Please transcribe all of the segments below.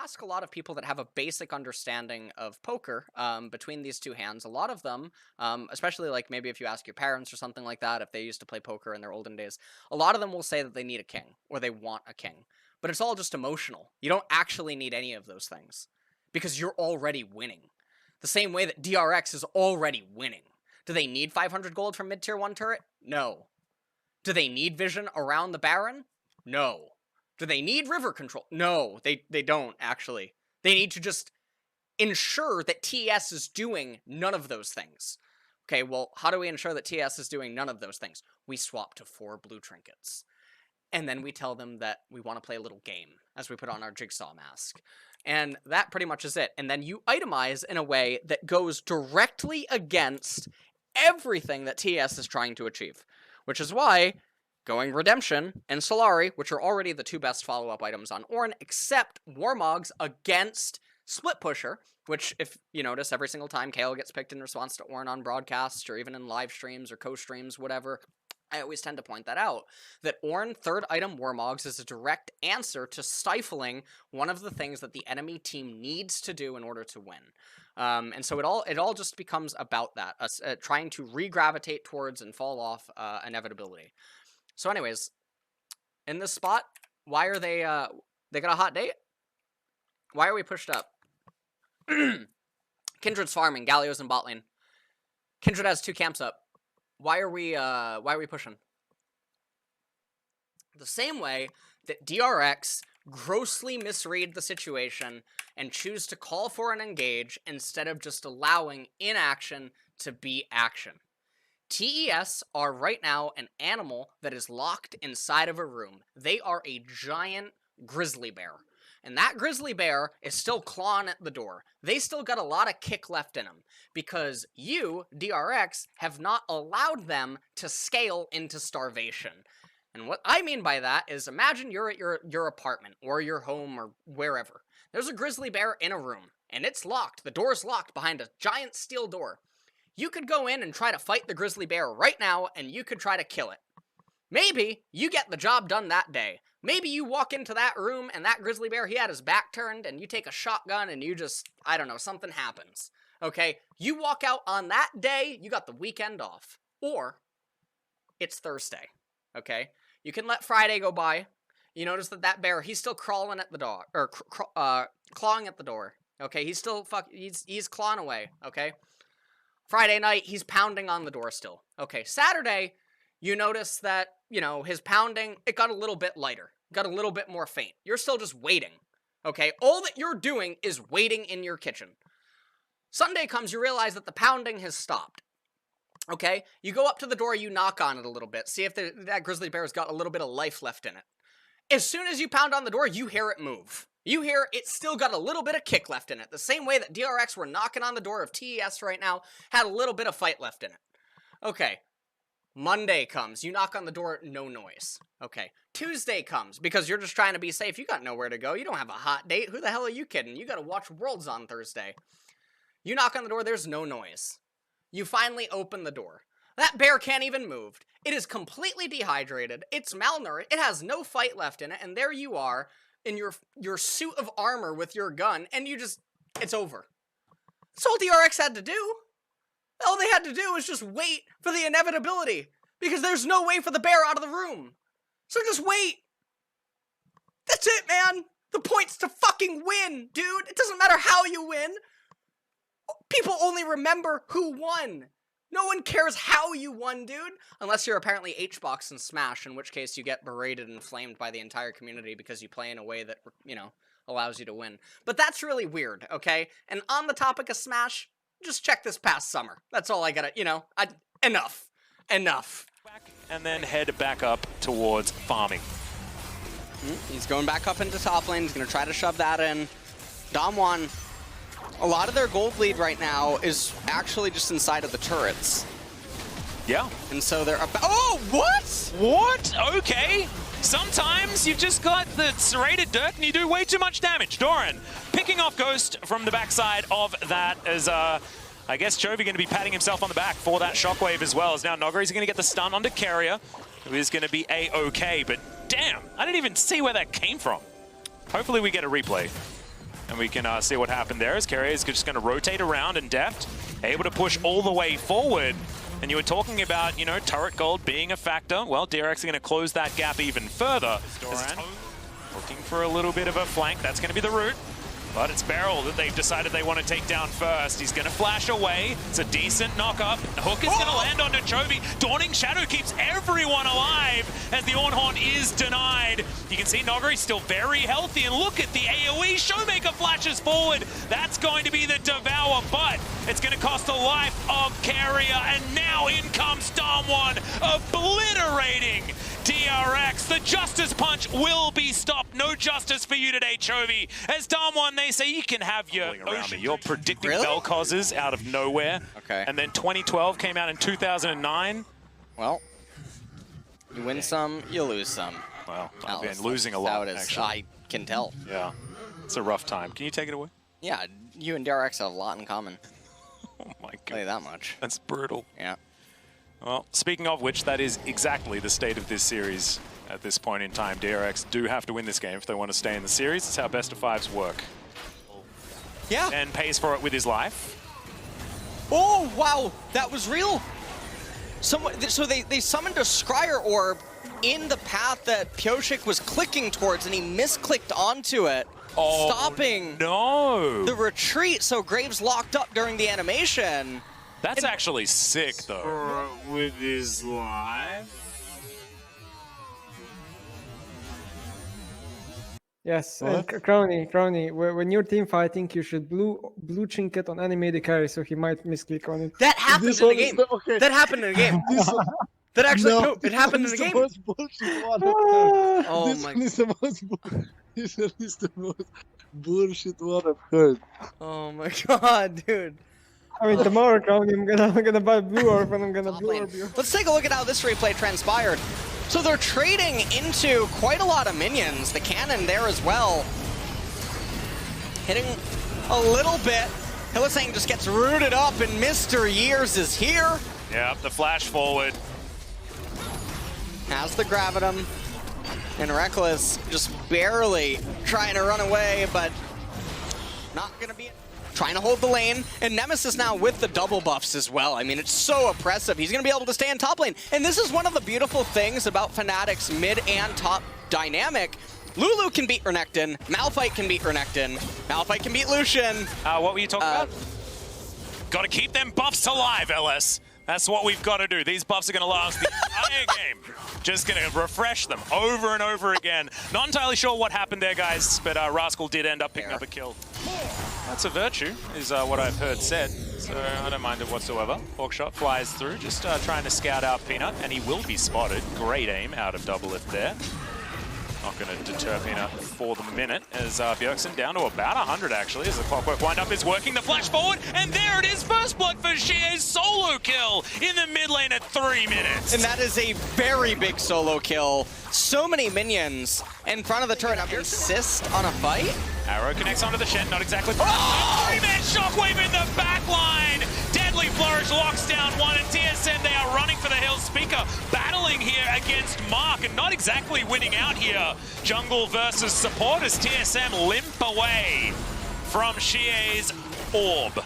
ask a lot of people that have a basic understanding of poker between these two hands, a lot of them, especially like maybe if you ask your parents or something like that, if they used to play poker in their olden days, a lot of them will say that they need a king or they want a king. But it's all just emotional. You don't actually need any of those things because you're already winning. The same way that DRX is already winning. Do they need 500 gold from mid-tier 1 turret? No. Do they need vision around the Baron? No. Do they need river control? No, they don't, actually. They need to just ensure that TS is doing none of those things. Okay, well, how do we ensure that TS is doing none of those things? We swap to 4 blue trinkets. And then we tell them that we want to play a little game as we put on our jigsaw mask. And that pretty much is it. And then you itemize in a way that goes directly against everything that TS is trying to achieve. Which is why going Redemption and Solari, which are already the 2 best follow-up items on Ornn, except Warmogs against Split Pusher, which, if you notice, every single time Kayle gets picked in response to Ornn on broadcasts, or even in live streams or co-streams, whatever, I always tend to point that out, that Ornn 3rd item Warmogs is a direct answer to stifling one of the things that the enemy team needs to do in order to win. And so it all just becomes about that, us trying to re-gravitate towards and fall off inevitability. So anyways, in this spot, why are they got a hot date? Why are we pushed up? Kindred's farming, Galio's in bot lane. Kindred has 2 camps up. Why are we pushing? The same way that DRX grossly misread the situation and choose to call for an engage instead of just allowing inaction to be action. TES are right now an animal that is locked inside of a room. They are a giant grizzly bear. And that grizzly bear is still clawing at the door. They still got a lot of kick left in them because you, DRX, have not allowed them to scale into starvation. And what I mean by that is imagine you're at your apartment or your home or wherever. There's a grizzly bear in a room and it's locked. The door's locked behind a giant steel door. You could go in and try to fight the grizzly bear right now and you could try to kill it. Maybe you get the job done that day. Maybe you walk into that room and that grizzly bear, he had his back turned and you take a shotgun and you just, I don't know, something happens. Okay? You walk out on that day, you got the weekend off. Or it's Thursday. Okay? You can let Friday go by. You notice that bear, he's still crawling at the door, or clawing at the door. Okay? He's still he's clawing away. Okay? Friday night, he's pounding on the door still. Okay? Saturday, you notice that, you know, his pounding, it got a little bit lighter. Got a little bit more faint. You're still just waiting. Okay? All that you're doing is waiting in your kitchen. Sunday comes, you realize that the pounding has stopped. Okay? You go up to the door, you knock on it a little bit, see if that grizzly bear's got a little bit of life left in it. As soon as you pound on the door, you hear it move. You hear it's still got a little bit of kick left in it. The same way that DRX were knocking on the door of TES right now, had a little bit of fight left in it. Okay. Monday comes, you knock on the door, no noise. Okay. Tuesday comes, because you're just trying to be safe. You got nowhere to go. You don't have a hot date. Who the hell are you kidding? You gotta watch Worlds on Thursday. You knock on the door, there's no noise. You finally open the door. That bear can't even move. It is completely dehydrated. It's malnourished. It has no fight left in it, and there you are in your suit of armor with your gun, and you just, it's over. That's all DRX had to do. All they had to do was just wait for the inevitability, because there's no way for the bear out of the room. So just wait. That's it, man. The point's to fucking win, dude. It doesn't matter how you win. People only remember who won. No one cares how you won, dude. Unless you're apparently HBox and Smash, in which case you get berated and flamed by the entire community because you play in a way that, you know, allows you to win. But that's really weird, okay? And on the topic of Smash, just check this past summer. That's all I gotta, you know, enough. And then head back up towards farming. He's going back up into top lane. He's gonna try to shove that in. Damwon, a lot of their gold lead right now is actually just inside of the turrets. Yeah. And so they're about— oh, what? What? Okay. Sometimes you've just got the serrated dirt and you do way too much damage. Doran picking off Ghost from the backside of that as, I guess Chovy going to be patting himself on the back for that shockwave as well. As now Nogari's going to get the stun onto Carrier, who is going to be A-okay. But damn, I didn't even see where that came from. Hopefully we get a replay. And we can see what happened there as Carrier is just going to rotate around, and Deft able to push all the way forward. And you were talking about, you know, turret gold being a factor. Well, DRX are going to close that gap even further. Doran looking for a little bit of a flank. That's going to be the route. But it's Beryl that they've decided they want to take down first. He's going to flash away. It's a decent knock-up. The hook is going to land onto Chovy. Dawning Shadow keeps everyone alive as the Ornhorn is denied. You can see Nogari's still very healthy. And look at the AoE. Showmaker flashes forward. That's going to be the Devour, but it's going to cost the life of Carrier. And now in comes Damwon, obliterating DRX. The Justice Punch will be stopped. No justice for you today, Chovy. As Damwon, they say you can have your ocean. You're predicting bell causes out of nowhere. Okay. And then 2012 came out in 2009. Well, you win some, you lose some. Well, I've been losing a lot, actually. I can tell. Yeah, it's a rough time. Can you take it away? Yeah, you and DRX have a lot in common. Oh my god. Tell you that much. That's brutal. Yeah. Well, speaking of which, that is exactly the state of this series at this point in time. DRX do have to win this game if they want to stay in the series. It's how best of fives work. Yeah. And pays for it with his life. Oh, wow. That was real. So they summoned a Scryer Orb in the path that Pioshik was clicking towards, and he misclicked onto it, stopping the retreat. So Graves locked up during the animation. That's actually sick, though. With his life. Yes, and Crowny, when you're team fighting, you should blue trinket on animated carry, so he might misclick on it. That happened in the game. Okay. That happened in the game. That actually, no, it happened in the game. Most bullshit one. Oh This my. one is the most this one is the most bullshit one I've heard. Oh my god, dude. I mean, tomorrow, Crowny, I'm gonna buy blue orb and I'm gonna Top blue lane. orb you. Let's take a look at how this replay transpired. So they're trading into quite a lot of minions. The cannon there as well. Hitting a little bit. Hylissang just gets rooted up and Mr. Years is here. Yep, the flash forward. Has the Gravitum. And Reckless just barely trying to run away, but not gonna be trying to hold the lane, and Nemesis now with the double buffs as well. I mean, it's so oppressive. He's going to be able to stay in top lane. And this is one of the beautiful things about Fnatic's mid and top dynamic. Lulu can beat Renekton, Malphite can beat Renekton, Malphite can beat Lucian. What were you talking about? Got to keep them buffs alive, LS. That's what we've got to do. These buffs are going to last the entire game. Just going to refresh them over and over again. Not entirely sure what happened there, guys, but Rascal did end up picking up a kill. That's a virtue, is what I've heard said. So I don't mind it whatsoever. Hawkshot flies through, just trying to scout out Peanut, and he will be spotted. Great aim out of Double Lift there. Not going to deter Peanut for the minute, as Bjergsen down to about 100 actually, as the clockwork wind-up is working. The flash forward, and there it is, first blood for Xie's solo kill in the mid lane at 3 minutes. And that is a very big solo kill. So many minions in front of the turret. Now, insist on a fight? Arrow connects onto the Shen, not exactly. Oh! 3-man shockwave in the back line. Deadly Flourish locks down one, and TSM, they are running for the hills. Speaker battling here against Mark, and not exactly winning out here. Jungle versus support as TSM limp away from Xie's orb.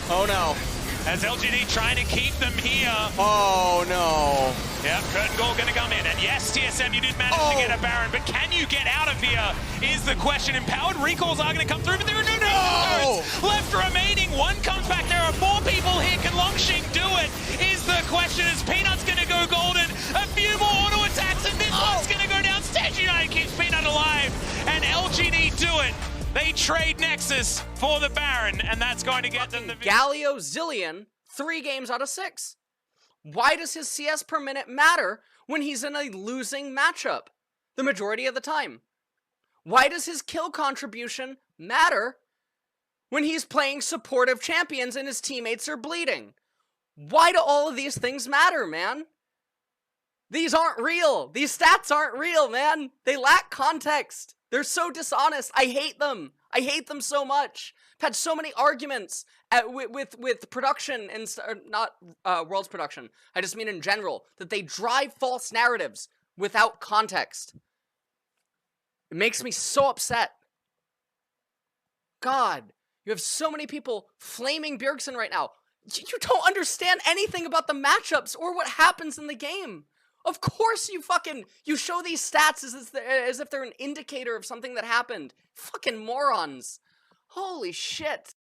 Oh no. As LGD trying to keep them here. Oh no. Yeah, Curtain Gold gonna come in, and yes, TSM, you did manage to get a Baron, but can you get out of here is the question. Empowered recalls are gonna come through, but there are no nodes left remaining. One comes back, there are more people here. Can Longxing do it? Is the question, as Peanut's gonna go golden. A few more auto attacks, and this one's gonna go down. Stage United keeps Peanut alive, and LGD do it. They trade Nexus for the Baron, and that's going to get them the Galio Zillion, 3 games out of 6. Why does his CS per minute matter when he's in a losing matchup the majority of the time? Why does his kill contribution matter when he's playing supportive champions and his teammates are bleeding? Why do all of these things matter, man? These aren't real. These stats aren't real, man. They lack context. They're so dishonest. I hate them. I hate them so much. I've had so many arguments with production, and not World's production. I just mean in general, that they drive false narratives without context. It makes me so upset. God, you have so many people flaming Bjergsen right now. You don't understand anything about the matchups or what happens in the game. Of course you show these stats as if they're an indicator of something that happened. Fucking morons. Holy shit.